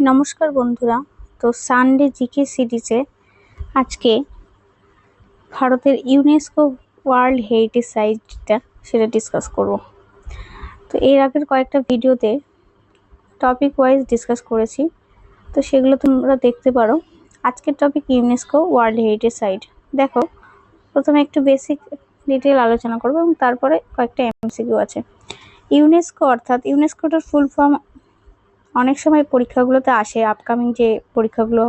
নমস্কার বন্ধুরা। তো সানডে জিকে সিরিজে আজকে ভারতের ইউনেস্কো ওয়ার্ল্ড হেরিটেজ সাইটটা সেটা ডিসকাস করব। তো এর আগের কয়েকটা ভিডিওতে টপিক ওয়াইজ ডিসকাস করেছি, তো সেগুলো তোমরা দেখতে পারো। আজকের topic UNESCO world heritage site. দেখো, প্রথমে একটু বেসিক ডিটেল আলোচনা করবো এবং তারপরে কয়েকটা এমসিকিউ আছে। ইউনেস্কো অর্থাৎ ইউনেস্কোটার ফুল ফর্ম অনেক সময় পরীক্ষাগুলোতে আসে, আপকামিং যে পরীক্ষাগুলো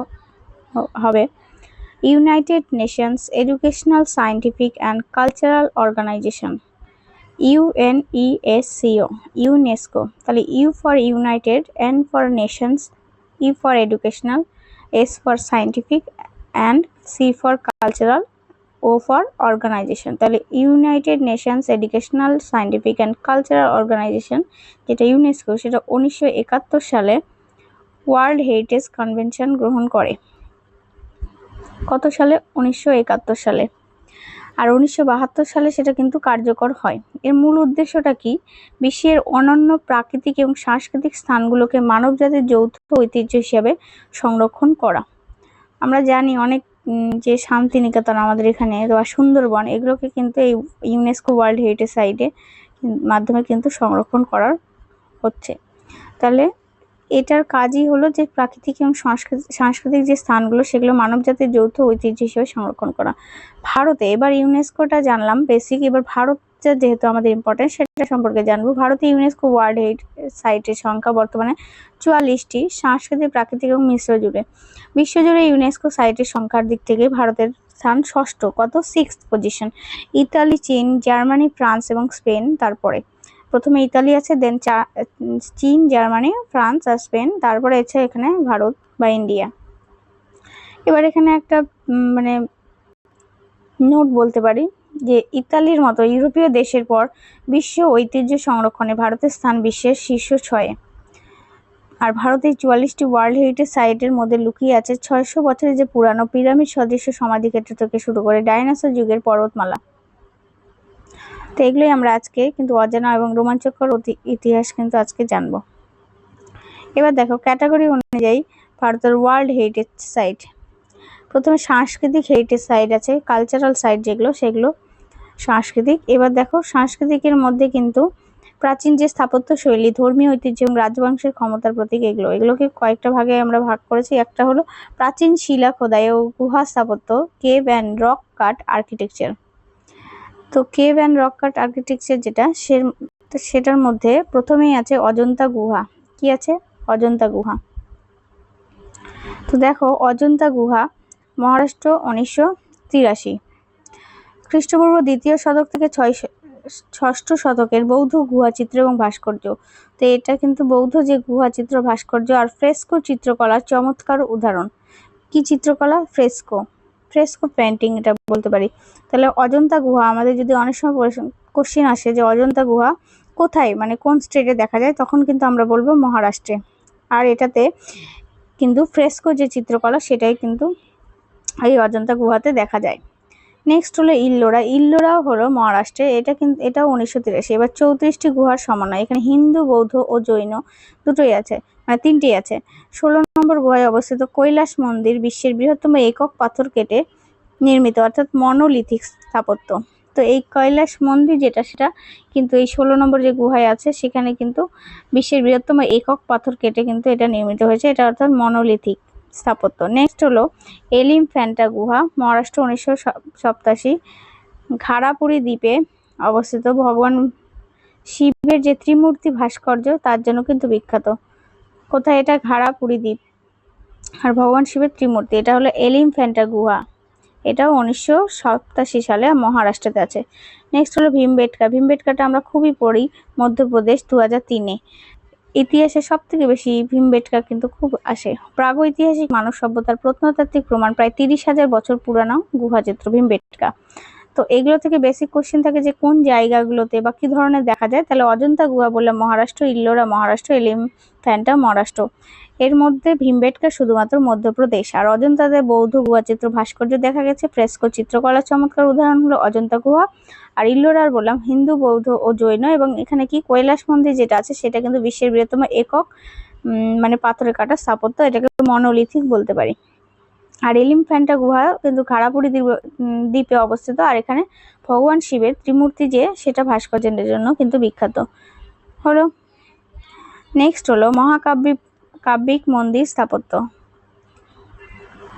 হবে। United Nations Educational Scientific and Cultural Organization, U N E S C O, UNESCO. তাহলে U for United, N for Nations, E for Educational, S for Scientific and C for Cultural, O for Organization. তাহলে United Nations Educational Scientific and Cultural Organization, যেটা UNESCO, সেটা 1971 সালে world heritage convention গ্রহণ করে। কত সালে? 1971 সালে। আর 1972 সালে সেটা কিন্তু কার্যকর হয়। এর মূল উদ্দেশ্যটা কি? বিশ্বের অনন্য প্রাকৃতিক এবং সাংস্কৃতিক স্থানগুলোকে মানবজাতির যৌথ ঐতিহ্য হিসেবে সংরক্ষণ করা। আমরা জানি অনেক যে শান্তিনিকেতন আমাদের এখানে বা সুন্দরবন, এগুলোকে কিন্তু এই ইউনেস্কো ওয়ার্ল্ড হেরিটেজ সাইটে মাধ্যমে কিন্তু সংরক্ষণ করা হচ্ছে। তাহলে এটার কাজই হলো যে প্রাকৃতিক এবং সাংস্কৃতিক যে স্থানগুলো, সেগুলো মানবজাতির যৌথ ঐতিহ্য হিসেবে সংরক্ষণ করা। ভারতে এবার ইউনেস্কোটা জানলাম বেসিক, এবার ভারত যেহেতু আমাদের ইম্পর্টেন্ট সেটা সম্পর্কে জানবো। ভারতে ইউনেস্কো ওয়ার্ল্ড হেরিটেজ সাইটের সংখ্যা বর্তমানে 44টি, সাংস্কৃতিক, প্রাকৃতিক এবং মিশ্র জুড়ে। বিশ্বজুড়ে ইউনেস্কো সাইটের সংখ্যার দিক থেকে ভারতের স্থান ষষ্ঠ, কত? 6th position. ইতালি, চীন, জার্মানি, ফ্রান্স এবং স্পেন তারপরে। প্রথমে ইতালি আছে, দেন চীন, জার্মানি, ফ্রান্স আর স্পেন, তারপরে আছে এখানে ভারত বা ইন্ডিয়া। এবার এখানে একটা মানে নোট বলতে পারি যে ইতালির মতো ইউরোপীয় দেশের পর বিশ্ব ঐতিহ্য সংরক্ষণে ভারতের স্থান বিশ্বের শীর্ষ 6-এ। আর ভারতের 44টি ওয়ার্ল্ড হেরিটেজ সাইটের মধ্যে লুকিয়ে আছে 600 বছরের যে পুরানো পিরামিড সদৃশ্য সমাধিক্ষেত্র থেকে শুরু করে ডাইনোসর যুগের পর্বতমালা। তো এগুলোই আমরা আজকে কিন্তু অজানা এবং রোমাঞ্চকর ইতিহাস কিন্তু আজকে জানবো। এবার দেখো, ক্যাটাগরি অনুযায়ী ভারতের ওয়ার্ল্ড হেরিটেজ সাইট। প্রথমে সাংস্কৃতিক হেরিটেজ সাইট আছে, কালচারাল সাইট যেগুলো, সেগুলো সাংস্কৃতিক। এবার দেখো, সাংস্কৃতিকের মধ্যে কিন্তু প্রাচীন যে স্থাপত্য শৈলী, ধর্মীয় ঐতিহ্য এবং রাজবংশের ক্ষমতার প্রতীক, এগুলোকে কয়েকটা ভাগে আমরা ভাগ করেছি। একটা হলো প্রাচীন শিলা খোদাই ও গুহা স্থাপত্য, cave and rock cut architecture. তো cave and rock cut architecture যেটা, সেটার মধ্যে প্রথমেই আছে অজন্তা গুহা। কি আছে? অজন্তা গুহা। তো দেখো, অজন্তা গুহা, মহারাষ্ট্র, 1983। খ্রিস্টপূর্ব 2য় শতক থেকে 6ষ্ঠ শতকের বৌদ্ধ গুহা চিত্র এবং ভাস্কর্য। তো এটা কিন্তু বৌদ্ধ যে গুহা চিত্র, ভাস্কর্য আর ফ্রেস্কো চিত্রকলার চমৎকার উদাহরণ। কি চিত্রকলা? ফ্রেস্কো পেন্টিং এটা বলতে পারি। তাহলে অজন্তা গুহা, আমাদের যদি অনেক সময় কোশ্চেন আসে যে অজন্তা গুহা কোথায়, মানে কোন স্টেটে দেখা যায়, তখন কিন্তু আমরা বলবো মহারাষ্ট্রে। আর এটাতে কিন্তু ফ্রেস্কো যে চিত্রকলা, সেটাই কিন্তু এই অজন্তা গুহাতে দেখা যায়। নেক্সট হলো ইল্লোরাও হলো মহারাষ্ট্রে, এটাও 1983। এবার 34টি গুহার সমন্বয়, এখানে হিন্দু, বৌদ্ধ ও জৈন দুটোই আছে, মানে 3টি আছে। 16 নম্বর গুহায় অবস্থিত কৈলাস মন্দির বিশ্বের বৃহত্তম একক পাথর কেটে নির্মিত, অর্থাৎ মনোলিথিক স্থাপত্য। তো এই কৈলাস মন্দির যেটা, সেটা কিন্তু এই 16 নম্বর যে গুহায় আছে, সেখানে কিন্তু বিশ্বের বৃহত্তম একক পাথর কেটে কিন্তু এটা নির্মিত হয়েছে, এটা অর্থাৎ মনোলিথিক স্থাপত্য। নেক্সট হলো এলিফ্যান্টা গুহা, মহারাষ্ট্র, 1987। ঘাড়াপুরি দ্বীপে অবস্থিত, ভগবান শিবের যে ত্রিমূর্তি ভাস্কর্য, তার জন্য কিন্তু বিখ্যাত। কোথায় এটা? ঘাড়াপুরি দ্বীপ। আর ভগবান শিবের ত্রিমূর্তি, এটা হলো এলিফ্যান্টা গুহা, এটাও 1987 সালে মহারাষ্ট্রতে আছে। নেক্সট হলো ভীমবেটকা আমরা খুবই পড়ি, মধ্যপ্রদেশ, 2003-এ। ইতিহাসে সব থেকে বেশি ভীমবেটকা কিন্তু খুব আসে। প্রাগৈতিহাসিক মানব সভ্যতার প্রত্নতাত্ত্বিক প্রমাণ, প্রায় 30,000 বছর পুরানো গুহাচিত্র ভীমবেটকা। তো এগুলো থেকে বেসিক কোশ্চেন থাকে যে কোন জায়গাগুলোতে বা কি ধরনের দেখা যায়। তাহলে অজন্তা গুহা বললে মহারাষ্ট্র, ইল্লোরা মহারাষ্ট্র, এলিফ্যান্টা মহারাষ্ট্র। এর মধ্যে ভীমবেটকা শুধুমাত্র মধ্যপ্রদেশ। আর অজন্তাতে বৌদ্ধ গুহাচিত্র ভাস্কর্য দেখা গেছে, ফ্রেস্কো চিত্রকলার চমৎকার উদাহরণ হলো অজন্তা গুহা। আর ইল্লোরার বললাম হিন্দু, বৌদ্ধ ও জৈন। এবং এখানে কি কৈলাস মন্দির যেটা আছে, সেটা কিন্তু বিশ্বের বৃহত্তম একক মানে পাথরে কাটা স্থাপত্য, এটাকে মনোলিথিক বলতে পারি। আর এলিফ্যান্টা গুহা কিন্তু খাড়াপুরি দ্বীপে অবস্থিত, আর এখানে ভগবান শিবের ত্রিমূর্তি যে সেটা ভাস্কর্যের জন্য কিন্তু বিখ্যাত। হলো নেক্সট হলো কাব্যিক মন্দির স্থাপত্য।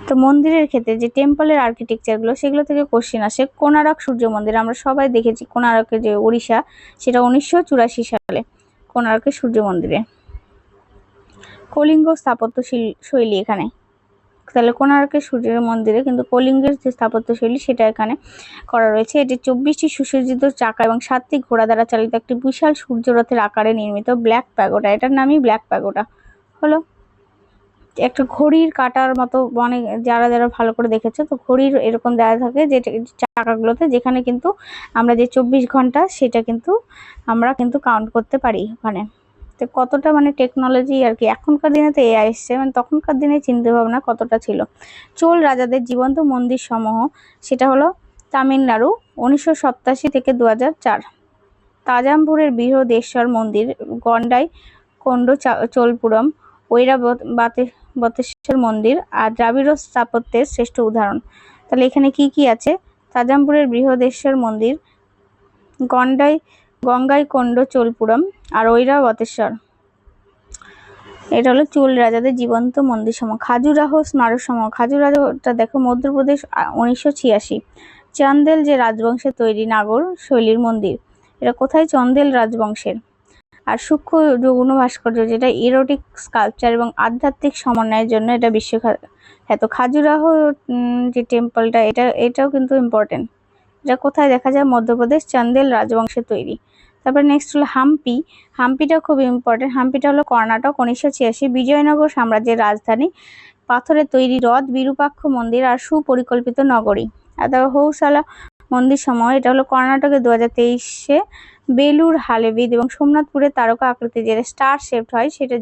তো মন্দিরের ক্ষেত্রে যে টেম্পলের আর্কিটেকচার গুলো সেগুলো থেকে কোশ্চেন আসে। কোণারক সূর্য মন্দির আমরা সবাই দেখেছি, কোণারকের যে ওড়িশা, সেটা 1984 সালে কোণারকের সূর্য মন্দিরে। কলিঙ্গ স্থাপত্য শৈলী এখানে, তাহলে কোণারকের সূর্যের মন্দিরে কিন্তু কলিঙ্গের যে স্থাপত্য শৈলী সেটা এখানে করা রয়েছে। এটি 24টি সুসজ্জিত চাকা এবং 7টি ঘোড়া দ্বারা চালিত একটি বিশাল সূর্যরথের আকারে নির্মিত ব্ল্যাক প্যাগোডা, এটার নামই ব্ল্যাক প্যাগোডা। হলো একটা ঘড়ির কাটার মতো, অনেক যারা ভালো করে দেখেছে তো ঘড়ির এরকম দেওয়া থাকে যে চাকাগুলোতে, যেখানে কিন্তু আমরা যে 24 ঘন্টা সেটা কিন্তু আমরা কিন্তু কাউন্ট করতে পারি ওখানে। তো কতটা মানে টেকনোলজি আর কি, এখনকার দিনে তো এআই এসছে, মানে তখনকার দিনে চিন্তা ভাবনা কতটা ছিল। চোল রাজাদের জীবন্ত মন্দির সমূহ, সেটা হলো তামিলনাড়ু 1987 থেকে 2004। তাজাম্পুরের বৃহদেশ্বর মন্দির গন্ডাই কোন্ড চোলপুরম ঐরাবতেশ্বর মন্দির আর দ্রাবিড় স্থাপত্যের শ্রেষ্ঠ উদাহরণ। তাহলে এখানে কি কি আছে? তাজাম্পুরের বৃহদেশ্বর মন্দির, গঙ্গাই কোন্ড চোলপুরম আর ঐরাবতেশ্বর, এটা হলো চোল রাজাদের জীবন্ত মন্দির সমূহ। খাজুরাহ স্মারক সমূহ, খাজুরাহটা দেখো মধ্যপ্রদেশ 1986। চান্দেল যে রাজবংশের তৈরি নাগর শৈলীর মন্দির, এটা কোথায়? চন্দেল রাজবংশের। আর সূক্ষ্ম যৌন ভাস্কর্য, যেটা ইরোটিক স্কাল্পচার এবং আধ্যাত্মিক সমন্বয়ের জন্য এটা বিশ্বখ্যাত। খাজুরাহ যে টেম্পলটা, এটাও কিন্তু ইম্পর্টেন্ট। এটা কোথায় দেখা যায়? মধ্যপ্রদেশ, চান্দেল রাজবংশের তৈরি। তারপর নেক্সট হলো হাম্পিটাও খুব ইম্পর্টেন্ট। হাম্পিটা হলো কর্ণাটক 1986, বিজয়নগর সাম্রাজ্যের রাজধানী, পাথরের তৈরি হ্রদ, বিরূপাক্ষ মন্দির আর সুপরিকল্পিত নগরী। আর তারপর হৌসালা মন্দির সমূহ, এটা হলো কর্ণাটকে 2023-এ বেলুর হালেবিদ এবং সোমনাথপুরের তারকা আকৃতি যেটা স্টার শেপড হয়, সেটা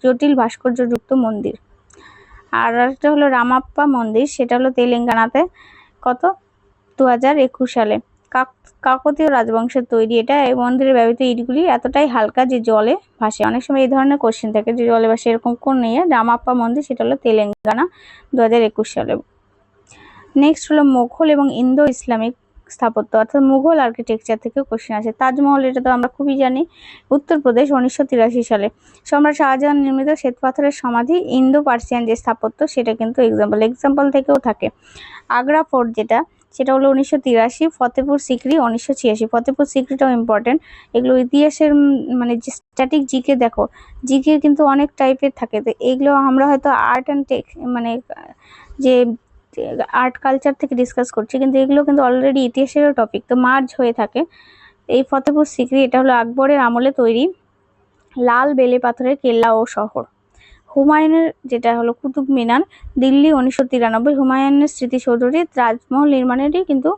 জটিল ভাস্কর্যযুক্ত মন্দির। আর একটা হলো রামাপ্পা মন্দির, সেটা হলো তেলেঙ্গানাতে, কত 2021 সালে, কাকতীয় রাজবংশের তৈরি এটা। এই মন্দিরের ব্যবহৃত ইটগুলি এতটাই হালকা যে জলে ভাসে। অনেক সময় এই ধরনের কোশ্চেন থাকে যে জলে ভাসে, এরকম কোন নিয়ে রামাপ্পা মন্দির, সেটা হলো তেলেঙ্গানা 2021 সালে। নেক্সট হলো মোঘল এবং ইন্দো ইসলামিক স্থাপত্য, অর্থাৎ মুঘল আর্কিটেকচার থেকে কোশ্চেন আছে। তাজমহল, এটা তো আমরা খুবই জানি, উত্তরপ্রদেশ 1983 সালে। সম্রাট শাহজাহান নির্মিত শ্বেতপাথরের সমাধি, ইন্দো পার্সিয়ান যে স্থাপত্য সেটা কিন্তু এক্সাম্পল থেকেও থাকে। আগ্রা ফোর্ট যেটা, সেটা হলো 1983। ফতেপুর সিকরি 1986। ফতেপুর সিকরিটাও ইম্পর্টেন্ট। এগুলো ইতিহাসের মানে যে স্ট্যাটিক জিকে, দেখো জিকে কিন্তু অনেক টাইপের থাকে, তো এগুলো আমরা হয়তো আর্ট অ্যান্ড মানে যে আর্ট কালচার থেকে ডিসকাস করছি, কিন্তু এগুলো কিন্তু অলরেডি ইতিহাসেরও টপিক, তো মার্জ হয়ে থাকে। এই ফতেপুর সিকরি, এটা হলো আকবরের আমলে তৈরি লাল বেলে পাথরের কেল্লা ও শহর। হুমায়ুনের যেটা হলো কুতুব মিনার, দিল্লি 1993। হুমায়ুনের স্মৃতিসৌধটি তাজমহল নির্মাণেরই কিন্তু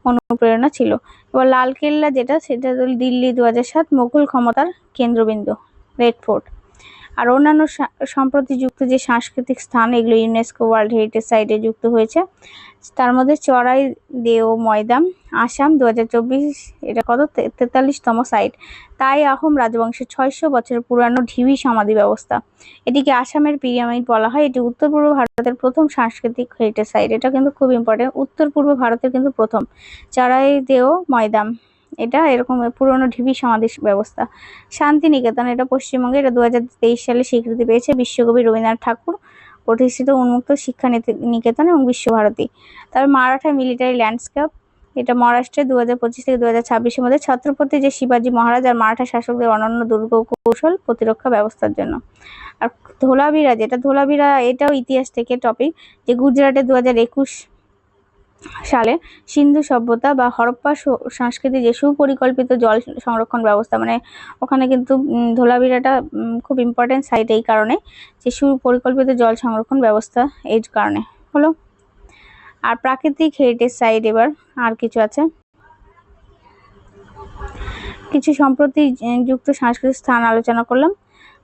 অনুপ্রেরণা ছিল। এবার লাল কেল্লা যেটা, সেটা হলো দিল্লি 2007 মোগল ক্ষমতার কেন্দ্রবিন্দু, রেড ফোর্ট। আর অন্যান্য সম্প্রতি যুক্ত যে সাংস্কৃতিক স্থান, এগুলো ইউনেস্কো ওয়ার্ল্ড হেরিটেজ সাইটে যুক্ত হয়েছে। তার মধ্যে চড়াই দেও ময়দান, আসাম 2024, এটা কত 43তম সাইট। তাই আহোম রাজবংশের 600 বছরের পুরানো ঢিবি সমাধি ব্যবস্থা, এটিকে আসামের পিরামিড বলা হয়। এটি উত্তর পূর্ব ভারতের প্রথম সাংস্কৃতিক হেরিটেজ সাইট, এটা কিন্তু খুব ইম্পর্টেন্ট, উত্তর পূর্ব ভারতের কিন্তু প্রথম চড়াই দেও ময়দান, এটা এরকম পুরনো ঢিবি সমাধি ব্যবস্থা। শান্তিনিকেতন, এটা পশ্চিমবঙ্গে, এটা 2023 সালে স্বীকৃতি পেয়েছে বিশ্বকবি রবীন্দ্রনাথ ঠাকুর প্রতিষ্ঠিত উন্মুক্ত শিক্ষা নিকেতন এবং বিশ্বভারতী। তারপর মারাঠা মিলিটারি ল্যান্ডস্কেপ, এটা মহারাষ্ট্রে 2025 থেকে 2026-এর মধ্যে ছত্রপতি যে শিবাজী মহারাজ আর মারাঠা শাসকদের অনন্য দুর্গ কৌশল প্রতিরক্ষা ব্যবস্থার জন্য। আর ধোলাভিরা যেটা, ধোলাভিরা এটাও ইতিহাস থেকে টপিক, যে গুজরাটে 2021 সালে সিন্ধু সভ্যতা বা হরপ্পা সংস্কৃতি যে সুপরিকল্পিত জল সংরক্ষণ ব্যবস্থা, মানে ওখানে কিন্তু ধোলাভিরাটা খুব ইম্পর্টেন্ট সাইট এই কারণে যে সুপরিকল্পিত জল সংরক্ষণ ব্যবস্থা এই কারণে হলো। আর প্রাকৃতিক হেরিটেজ সাইট, এবার আর কিছু আছে, কিছু সম্প্রতি যুক্ত সাংস্কৃতিক স্থান আলোচনা করলাম,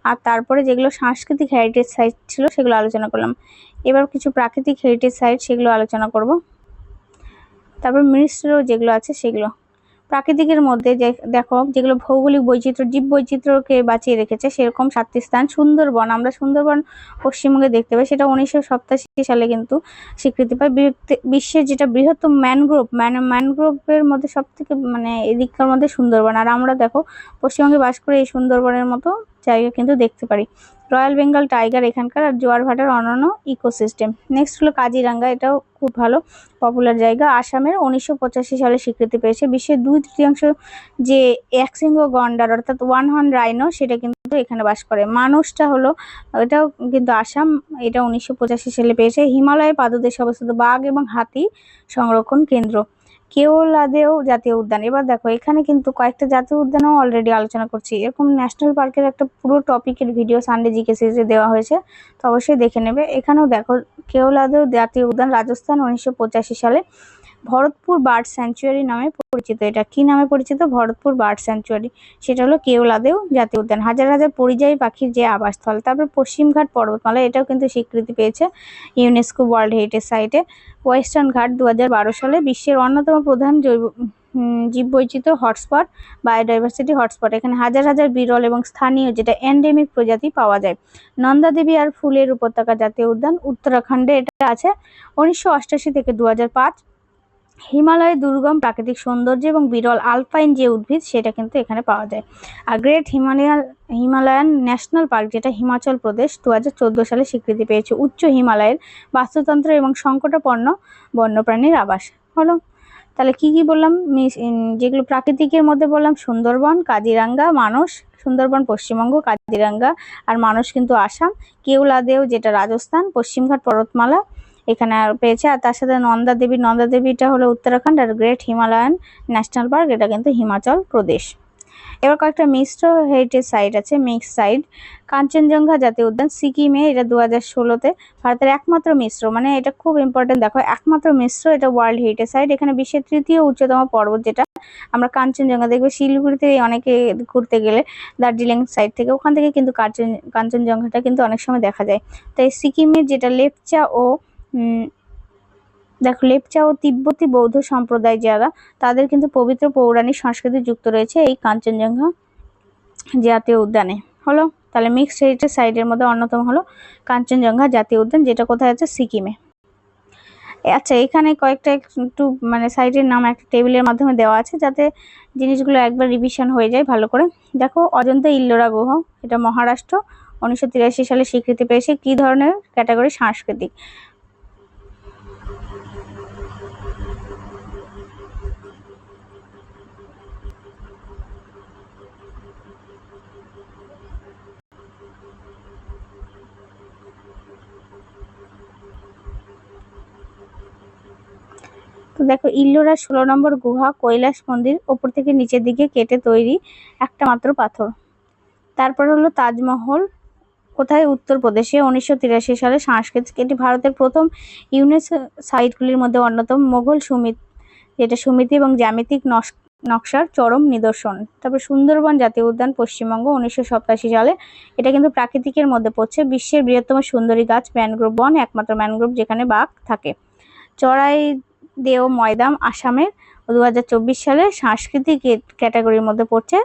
আর তারপরে যেগুলো সাংস্কৃতিক হেরিটেজ সাইট ছিল সেগুলো আলোচনা করলাম। এবার কিছু প্রাকৃতিক হেরিটেজ সাইট সেগুলো আলোচনা করব। তারপর মিশ্র যেগুলো আছে সেগুলো, প্রাকৃতিকের মধ্যে যে দেখো যেগুলো ভৌগোলিক বৈচিত্র্য জীব বৈচিত্র্যকে বাঁচিয়ে রেখেছে সেরকম 7টি স্থান। সুন্দরবন, আমরা সুন্দরবন পশ্চিমবঙ্গে দেখতে পাই, সেটা 1987 সালে কিন্তু স্বীকৃতি পায়। বিশ্বের যেটা বৃহত্তম ম্যানগ্রোভের মধ্যে সব থেকে মানে এদিককার মধ্যে সুন্দরবন। আর আমরা দেখো পশ্চিমবঙ্গে বাস করে এই সুন্দরবনের মতো জায়গা কিন্তু দেখতে পারি। রয়্যাল বেঙ্গল টাইগার এখানকার, আর জোয়ার ভাটার অন্যান্য ইকোসিস্টেম। নেক্সট হলো কাজিরাঙ্গা, এটাও খুব ভালো পপুলার জায়গা। আসামের 1985 সালে স্বীকৃতি পেয়েছে। বিশ্বের 2/3 যে একশৃঙ্গ গন্ডার অর্থাৎ ওয়ান হর্ন রাইনো সেটা কিন্তু এখানে বাস করে। মানুষটা হলো এটাও কিন্তু আসাম, এটা 1985 সালে পেয়েছে। হিমালয়ের পাদদেশে অবস্থিত বাঘ এবং হাতি সংরক্ষণ কেন্দ্র। কেওলাদেও জাতীয় উদ্যান। এবার দেখো এখানে কিন্তু কয়েকটা জাতীয় উদ্যানও অলরেডি আলোচনা করছি। এরকম ন্যাশনাল পার্কের একটা পুরো টপিকের ভিডিও সানডে জিকে সিরিজে দেওয়া হয়েছে, তো অবশ্যই দেখে নেবে। এখানেও দেখো কেওলাদেও জাতীয় উদ্যান, রাজস্থান, 1985 সালে। ভরতপুর বার্ড স্যাংচুয়ারি নামে পরিচিত। এটা কি নামে পরিচিত? Bharatpur bird sanctuary. সেটা হলো কেওলাদেও জাতীয় উদ্যান। হাজার হাজার পরিযায়ী পাখির যে আবাসস্থল। তারপর পশ্চিমঘাট পর্বতমালা, এটাও কিন্তু স্বীকৃতি পেয়েছে ইউনেস্কো ওয়ার্ল্ড হেরিটেজ সাইটে। ওয়েস্টার্ন ঘাট 2012 সালে। বিশ্বের অন্যতম প্রধান জীববৈচিত্র্য হটস্পট, বায়োডাইভার্সিটি হটস্পট। এখানে হাজার হাজার বিরল এবং স্থানীয় যেটা এন্ডেমিক প্রজাতি পাওয়া যায়। নন্দা দেবী আর ফুলের উপত্যকা জাতীয় উদ্যান, উত্তরাখণ্ডে এটা আছে। 1988 থেকে 2005। হিমালয়ের দুর্গম প্রাকৃতিক সৌন্দর্য এবং বিরল আলপাইন যে উদ্ভিদ সেটা কিন্তু এখানে পাওয়া যায়। Are great Himalayan national park, যেটা হিমাচল প্রদেশ, 2014 সালে স্বীকৃতি পেয়েছে। উচ্চ হিমালয়ের বাস্তুতন্ত্র এবং সংকটাপন্ন বন্যপ্রাণীর আবাস। হলো তাহলে কি কি বললাম? যেগুলো প্রাকৃতিকের মধ্যে বললাম সুন্দরবন, কাজিরাঙ্গা, মানস। সুন্দরবন পশ্চিমবঙ্গ, কাজিরাঙ্গা আর মানস কিন্তু আসাম। কেওলাদেও যেটা রাজস্থান, পশ্চিমঘাট পর্বতমালা এখানে পেয়েছে। আর তার সাথে নন্দা দেবীটা হলো Uttarakhand, are great Himalayan national park এটা কিন্তু হিমাচল প্রদেশ। এবার কয়েকটা মিশ্র হেরিটেজ সাইট আছে, মিক্স সাইট। কাঞ্চনজঙ্ঘা জাতীয় উদ্যান সিকিমে, এটা 2016-তে। ভারতের একমাত্র মিশ্র, মানে এটা খুব ইম্পর্টেন্ট, দেখো একমাত্র মিশ্র, এটা ওয়ার্ল্ড হেরিটেজ সাইট। এখানে বিশ্বের 3য় উচ্চতম পর্বত যেটা আমরা কাঞ্চনজঙ্ঘা দেখবে শিলিগুড়িতে অনেকে ঘুরতে গেলে দার্জিলিং সাইড থেকে, ওখান থেকে কিন্তু কাঞ্চনজঙ্ঘাটা কিন্তু অনেক সময় দেখা যায়। তাই সিকিমের যেটা লেপচা ও তিব্বতী বৌদ্ধ সম্প্রদায় যারা, তাদের কিন্তু পবিত্র পৌরাণিক সংস্কৃতি যুক্ত রয়েছে এই কাঞ্চনজঙ্ঘা জাতীয় উদ্যানে। হলো তাহলে মিক্সড হেরিটেজ সাইটের মধ্যে অন্যতম হলো কাঞ্চনজঙ্ঘা জাতীয় উদ্যান, যেটা কোথায় আছে? সিকিমে। আচ্ছা, এখানে কয়েকটা একটু মানে সাইটের নাম একটা টেবিলের মাধ্যমে দেওয়া আছে, যাতে জিনিসগুলো একবার রিভিশন হয়ে যায় ভালো করে। দেখো অজন্তা ইল্লোরা গুহা, এটা মহারাষ্ট্র, 1983 সালে স্বীকৃতি পেয়েছে। কি ধরনের ক্যাটাগরি? সাংস্কৃতিক। তো দেখো ইল্লোরা 16 নম্বর গুহা, কৈলাস মন্দির, ওপর থেকে নিচের দিকে কেটে তৈরি একটা মাত্র পাথর। তারপর হলো তাজমহল, কোথায়? উত্তরপ্রদেশে, 1983 সালে সাংস্কৃতিক। এটি ভারতের প্রথম ইউনেস্কো সাইটগুলির মধ্যে অন্যতম। মোগল যেটা সুমিতি এবং জ্যামিতিক নকশার চরম নিদর্শন। তারপর সুন্দরবন জাতীয় উদ্যান পশ্চিমবঙ্গ, 1987 সালে। এটা কিন্তু প্রাকৃতিকের মধ্যে পড়ছে। বিশ্বের বৃহত্তম সুন্দরী গাছ ম্যানগ্রোভ বন, একমাত্র ম্যানগ্রোভ যেখানে বাঘ থাকে। চড়াইদেও ময়দান আসামের, 2024 সালে সাংস্কৃতিক ক্যাটাগরির মধ্যে পড়ছে।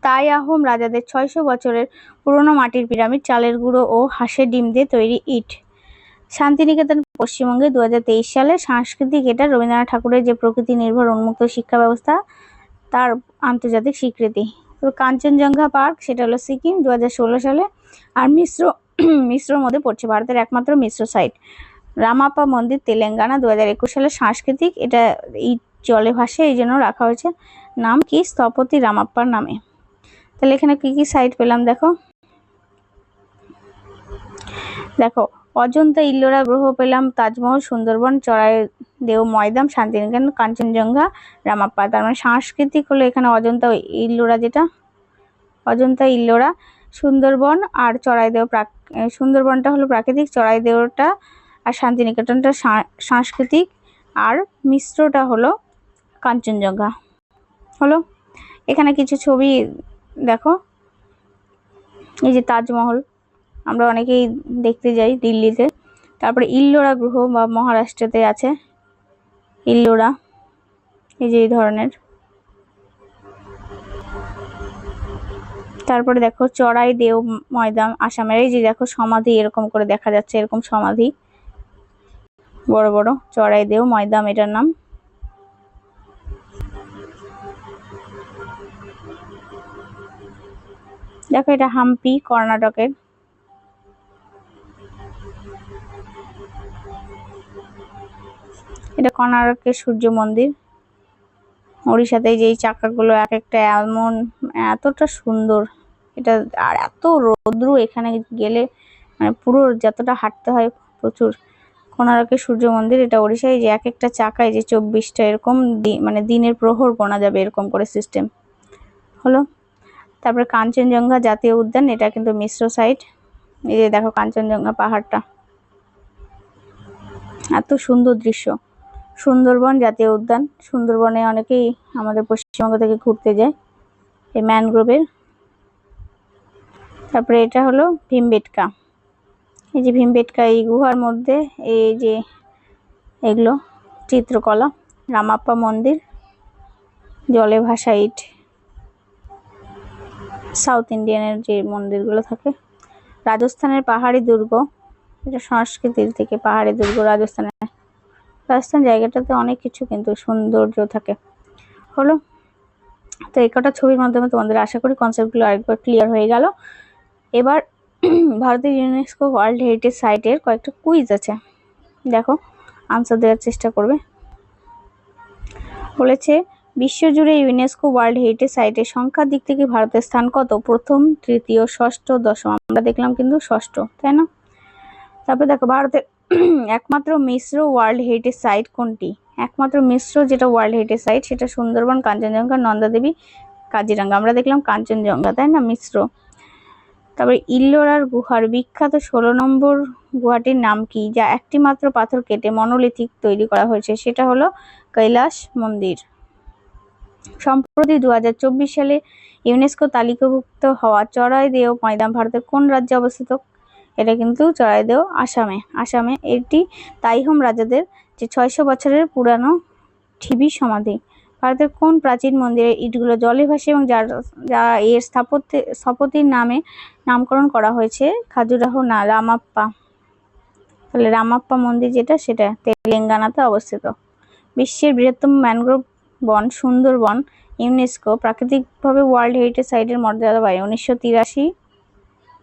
তাই আহোম রাজাদের 600 বছরের পুরনো মাটির পিরামিড, চালের গুঁড়ো ও হাঁসের ডিম দিয়ে তৈরি ইট। শান্তিনিকেতন পশ্চিমবঙ্গে, 2023 সালে সাংস্কৃতিক। এটা রবীন্দ্রনাথ ঠাকুরের যে প্রকৃতি নির্ভর উন্মুক্ত শিক্ষা ব্যবস্থা তার আন্তর্জাতিক স্বীকৃতি। তো কাঞ্চনজঙ্ঘা পার্ক, সেটা হলো সিকিম, 2016 সালে। আর মিশ্রর মধ্যে পড়ছে, ভারতের একমাত্র মিশ্র সাইট। রামাপ্পা মন্দির তেলেঙ্গানা, 2021 সালে সাংস্কৃতিক। এটা ইট জলে ভাসে, এই জন্য রাখা হয়েছে নাম কি? স্থপতি রামাপ্পার নামে। তাহলে এখানে কি কি সাইট পেলাম দেখো অজন্তা ইল্লোরা গ্রহ পেলাম, তাজমহল, সুন্দরবন, চড়াইদেও ময়দান, শান্তিনিকেতন, কাঞ্চনজঙ্ঘা, রামাপ্পা। তার মানে সাংস্কৃতিক হলো এখানে অজন্তা ইল্লোরা, যেটা অজন্তা ইল্লোরা, সুন্দরবন আর চড়াইদেও। সুন্দরবনটা হলো প্রাকৃতিক, চড়াইদেওটা আর শান্তিনিকেতনটা সাংস্কৃতিক, আর মিশ্রটা হলো কাঞ্চনজঙ্ঘা। হলো এখানে কিছু ছবি দেখো, এই যে তাজমহল আমরা অনেকেই দেখতে যাই দিল্লিতে। তারপরে ইল্লোরা গ্রহ বা মহারাষ্ট্রতে আছে ইল্লোরা, এই যে এই ধরনের তারপরে দেখো চড়াইদেও ময়দান আসামের। এই যে দেখো সমাধি এরকম করে দেখা যাচ্ছে, এরকম সমাধি বড় বড়, চড়াইদেও ময়দান এটার নাম। দেখো এটা হাম্পি কর্ণাটকের। এটা কর্ণাটকের সূর্য মন্দির। ওড়িশাতে যে চাকাগুলো এক একটা এমন এতটা সুন্দর, এটা আর এত রৌদ্র এখানে গেলে মানে পুরো যতটা হাঁটতে হয় প্রচুর। কোণারকের সূর্য মন্দির, এটা ওড়িশায় যে এক একটা চাকায় যে 24টা এরকম মানে দিনের প্রহর গোনা যাবে এরকম করে সিস্টেম হলো। তারপরে কাঞ্চনজঙ্ঘা জাতীয় উদ্যান, এটা কিন্তু মিশ্র সাইট। এই যে দেখো কাঞ্চনজঙ্ঘা পাহাড়টা, এত সুন্দর দৃশ্য। সুন্দরবন জাতীয় উদ্যান, সুন্দরবনে অনেকেই আমাদের পশ্চিমবঙ্গ থেকে ঘুরতে যায়, এই ম্যানগ্রোভের। তারপরে এটা হলো ভীমবেটকা। এই যে ভীমবেটকা, এই গুহার মধ্যে এই যে এগুলো চিত্রকলা। রামাপ্পা মন্দির, জলে ভাসা ইট, সাউথ ইন্ডিয়ানের যে মন্দিরগুলো থাকে। রাজস্থানের পাহাড়ি দুর্গ, এটা সংস্কৃতির থেকে পাহাড়ি দুর্গ রাজস্থান জায়গাটাতে অনেক কিছু কিন্তু সৌন্দর্য থাকে হলো। তো এই কটা ছবির মাধ্যমে তোমাদের আশা করি কনসেপ্টগুলো আরেকবার ক্লিয়ার হয়ে গেল। এবার ভারতের ইউনেস্কো ওয়ার্ল্ড হেরিটেজ সাইটের কয়েকটা কুইজ আছে, দেখো আনসার দেওয়ার চেষ্টা করবে। বলেছে বিশ্বজুড়ে ইউনেস্কো ওয়ার্ল্ড হেরিটেজ সাইটের সংখ্যার দিক থেকে ভারতের স্থান কত? প্রথম, তৃতীয়, ষষ্ঠ, দশম। আমরা দেখলাম কিন্তু ষষ্ঠ, তাই না? তারপরে দেখো ভারতের একমাত্র মিশ্র ওয়ার্ল্ড হেরিটেজ সাইট কোনটি? একমাত্র মিশ্র যেটা ওয়ার্ল্ড হেরিটেজ সাইট সেটা সুন্দরবন, কাঞ্চনজঙ্ঘা, নন্দাদেবী, কাজিরাঙ্গা। আমরা দেখলাম কাঞ্চনজঙ্ঘা, তাই না, মিশ্র। তারপরে ইল্লোরার গুহার বিখ্যাত 16 নম্বর গুহাটির নাম কি, যা একটি মাত্র পাথর কেটে মনোলিথিক তৈরি করা হয়েছে? সেটা হলো কৈলাস মন্দির। সম্প্রতি 2024 সালে ইউনেস্কো তালিকাভুক্ত হওয়া চড়াইদেও ময়দান ভারতের কোন রাজ্যে অবস্থিত? এটা কিন্তু চড়াইদেও আসামে। এটি তাইহোম রাজাদের যে 600 বছরের পুরানো ঠিবি সমাধি। ভারতের কোন প্রাচীন মন্দিরের ইটগুলো জলে ভাসে এবং যা এর স্থপতির নামে নামকরণ করা হয়েছে? খাজুরাহো না রামাপ্পা। তাহলে রামাপ্পা মন্দির যেটা, সেটা তেলেঙ্গানাতে অবস্থিত। বিশ্বের বৃহত্তম ম্যানগ্রোভ বন সুন্দরবন ইউনেস্কো প্রাকৃতিকভাবে ওয়ার্ল্ড হেরিটেজ সাইটের মর্যাদা পায় 1983,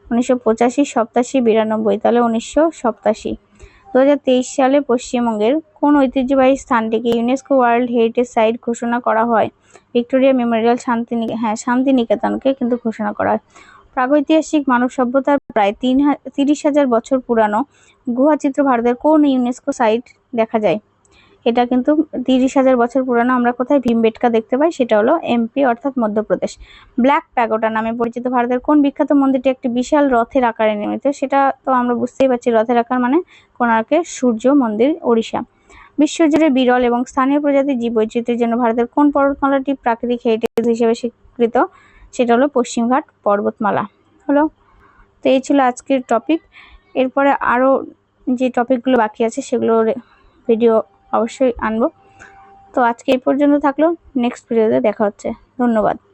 1985, 87, 92। তাহলে 1987। 2023 সালে পশ্চিমবঙ্গের কোন ঐতিহ্যবাহী স্থানটিকে ইউনেস্কো ওয়ার্ল্ড হেরিটেজ সাইট ঘোষণা করা হয়? ভিক্টোরিয়া মেমোরিয়াল, শান্তিনিকেতনকে কিন্তু ঘোষণা করা হয়। প্রাগৈতিহাসিক মানব সভ্যতার প্রায় 30,000 বছর পুরানো গুহাচিত্র ভারতের কোন ইউনেস্কো সাইট দেখা যায়? এটা কিন্তু 30,000 বছর পুরানো আমরা কোথায় ভীমবেটকা দেখতে পাই? সেটা হলো এমপি অর্থাৎ মধ্যপ্রদেশ। ব্ল্যাক প্যাগোডা নামে পরিচিত ভারতের কোন বিখ্যাত মন্দিরটি একটি বিশাল রথের আকারে নির্মিত? সেটা তো আমরা বুঝতেই পারছি, রথের আকার মানে কোণার্কের সূর্য মন্দির, ওড়িশা। বিশ্বজুড়ে বিরল এবং স্থানীয় প্রজাতির জীববৈচিত্র্যের জন্য ভারতের কোন পর্বতমালাটি প্রাকৃতিক হেরিটেজ হিসেবে স্বীকৃত? সেটা হলো পশ্চিমঘাট পর্বতমালা হলো। তো এই ছিল আজকের টপিক। এরপরে আরও যে টপিকগুলো বাকি আছে সেগুলোর ভিডিও অবশ্যই আনবো। তো আজকে এই পর্যন্ত থাকলো, নেক্সট ভিডিওতে দেখা হচ্ছে। ধন্যবাদ।